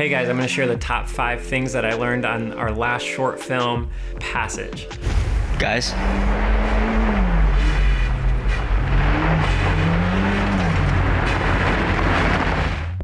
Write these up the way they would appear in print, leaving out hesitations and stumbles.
Hey guys, I'm gonna share the top 5 things that I learned on our last short film, Passage. Guys.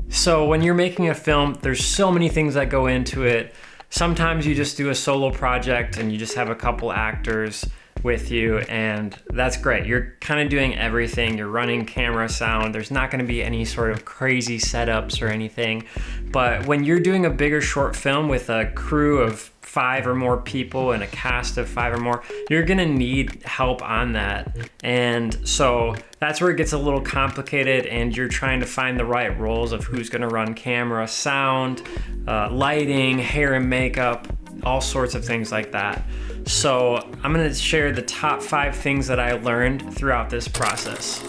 So when you're making a film, there's so many things that go into it. Sometimes you just do a solo project and you just have a couple actors with you, and that's great. You're kind of doing everything. You're running camera, sound. There's not going to be any sort of crazy setups or anything. But when you're doing a bigger short film with a crew of 5 or more people and a cast of 5 or more, you're going to need help on that. And so that's where it gets a little complicated, and you're trying to find the right roles of who's going to run camera, sound, lighting, hair and makeup, all sorts of things like that. So I'm going to share the top 5 things that I learned throughout this process.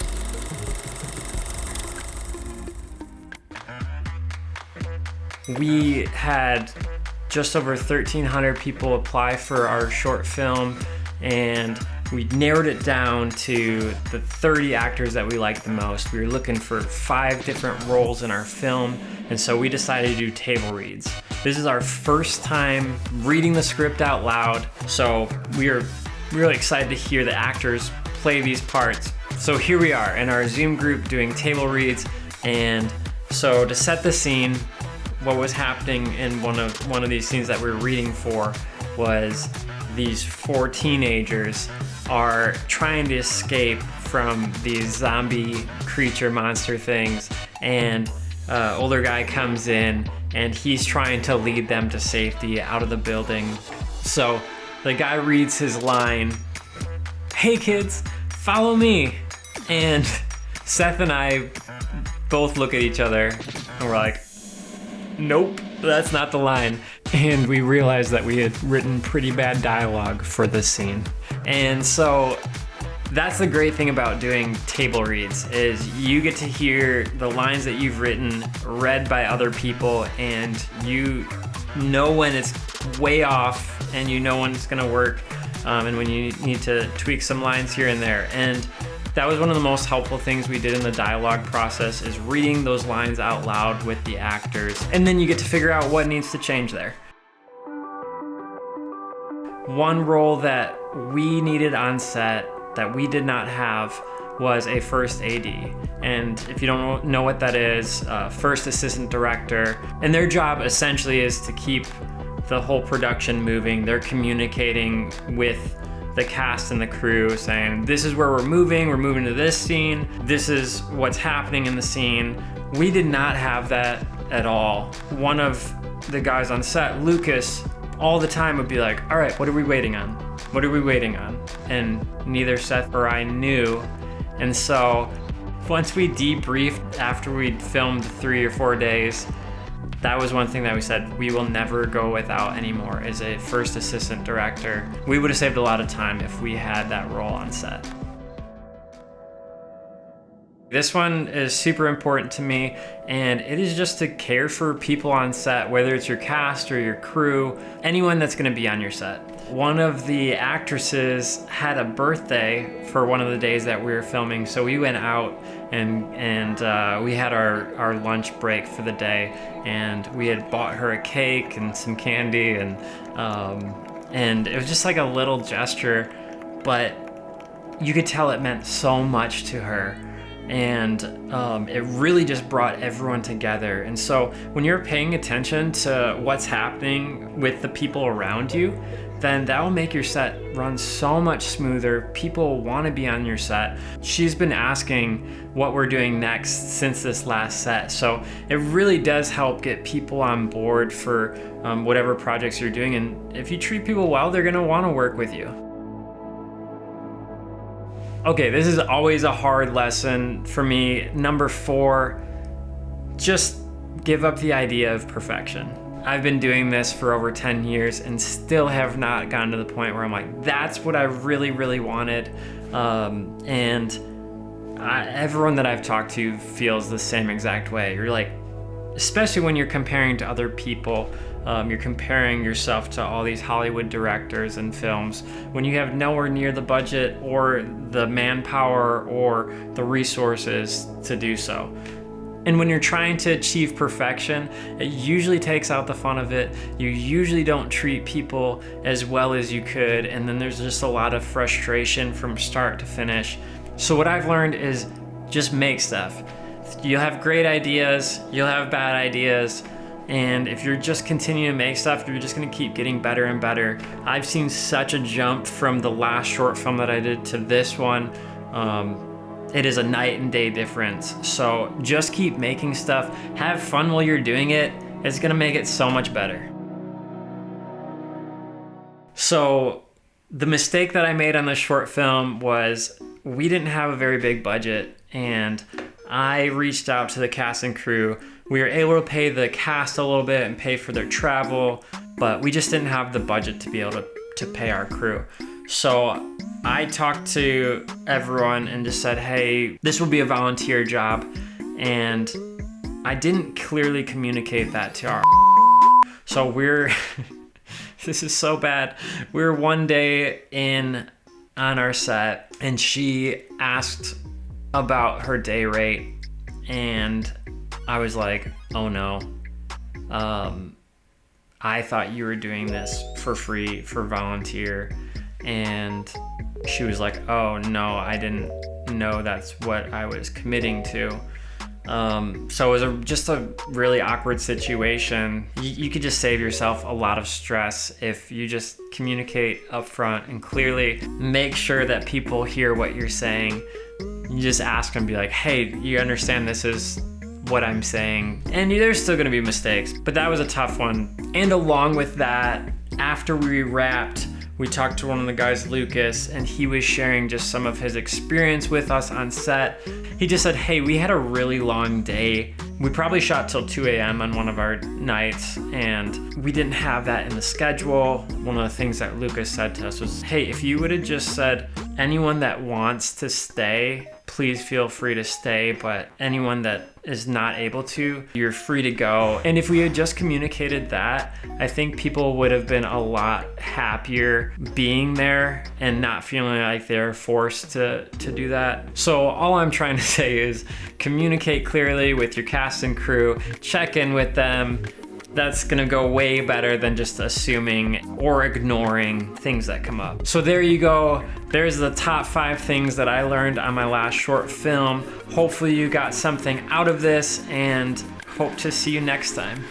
We had just over 1,300 people apply for our short film, and we narrowed it down to the 30 actors that we liked the most. We were looking for 5 different roles in our film, and so we decided to do table reads. This is our first time reading the script out loud, so we are really excited to hear the actors play these parts. So here we are in our Zoom group doing table reads, and so to set the scene, what was happening in one of these scenes that we were reading for was these 4 teenagers are trying to escape from these zombie creature monster things, and older guy comes in and he's trying to lead them to safety out of the building. So the guy reads his line, "Hey kids, follow me." And Seth and I both look at each other and we're like, nope, that's not the line. And we realized that we had written pretty bad dialogue for this scene. And so that's the great thing about doing table reads, is you get to hear the lines that you've written read by other people, and you know when it's way off and you know when it's gonna work, and when you need to tweak some lines here and there. And that was one of the most helpful things we did in the dialogue process, is reading those lines out loud with the actors, and then you get to figure out what needs to change there. One role that we needed on set that we did not have was a first AD. And if you don't know what that is, first assistant director, and their job essentially is to keep the whole production moving. They're communicating with the cast and the crew, saying, this is where we're moving to this scene, this is what's happening in the scene. We did not have that at all. One of the guys on set, Lucas, all the time would be like, all right, what are we waiting on? What are we waiting on? And neither Seth or I knew. And so once we debriefed after we'd filmed 3 or 4 days, that was one thing that we said we will never go without anymore, is a first assistant director. We would have saved a lot of time if we had that role on set. This one is super important to me, and it is just to care for people on set, whether it's your cast or your crew, anyone that's gonna be on your set. One of the actresses had a birthday for one of the days that we were filming, so we went out and we had our lunch break for the day, and we had bought her a cake and some candy, and it was just like a little gesture, but you could tell it meant so much to her. And it really just brought everyone together. And so when you're paying attention to what's happening with the people around you, then that will make your set run so much smoother. People want to be on your set. She's been asking what we're doing next since this last set. So it really does help get people on board for whatever projects you're doing. And if you treat people well, they're gonna want to work with you. Okay, this is always a hard lesson for me. Number 4, just give up the idea of perfection. I've been doing this for over 10 years and still have not gotten to the point where I'm like, that's what I really, really wanted. Everyone that I've talked to feels the same exact way. You're like, especially when you're comparing to other people, you're comparing yourself to all these Hollywood directors and films when you have nowhere near the budget or the manpower or the resources to do so. And when you're trying to achieve perfection, it usually takes out the fun of it. You usually don't treat people as well as you could, and then there's just a lot of frustration from start to finish. So what I've learned is just make stuff. You'll have great ideas, you'll have bad ideas, and if you're just continuing to make stuff, you're just gonna keep getting better and better. I've seen such a jump from the last short film that I did to this one. It is a night and day difference. So just keep making stuff, have fun while you're doing it. It's gonna make it so much better. So the mistake that I made on this short film was we didn't have a very big budget, and I reached out to the cast and crew. We were able to pay the cast a little bit and pay for their travel, but we just didn't have the budget to be able to pay our crew. So I talked to everyone and just said, hey, this will be a volunteer job. And I didn't clearly communicate that to our so this is so bad. We're one day in on our set and she asked about her day rate, and I was like, oh no, I thought you were doing this for free, for volunteer. And she was like, oh no, I didn't know that's what I was committing to. So it was just a really awkward situation. You could just save yourself a lot of stress if you just communicate upfront and clearly make sure that people hear what you're saying. You just ask them, be like, hey, you understand this is what I'm saying? And there's still gonna be mistakes, but that was a tough one. And along with that, after we wrapped, we talked to one of the guys, Lucas, and he was sharing just some of his experience with us on set. He just said, hey, we had a really long day. We probably shot till 2 a.m. on one of our nights, and we didn't have that in the schedule. One of the things that Lucas said to us was, hey, if you would have just said, anyone that wants to stay, please feel free to stay, but anyone that is not able to, you're free to go. And if we had just communicated that, I think people would have been a lot happier being there and not feeling like they're forced to do that. So all I'm trying to say is communicate clearly with your cast and crew, check in with them. That's gonna go way better than just assuming or ignoring things that come up. So there you go. There's the top 5 things that I learned on my last short film. Hopefully you got something out of this, and hope to see you next time.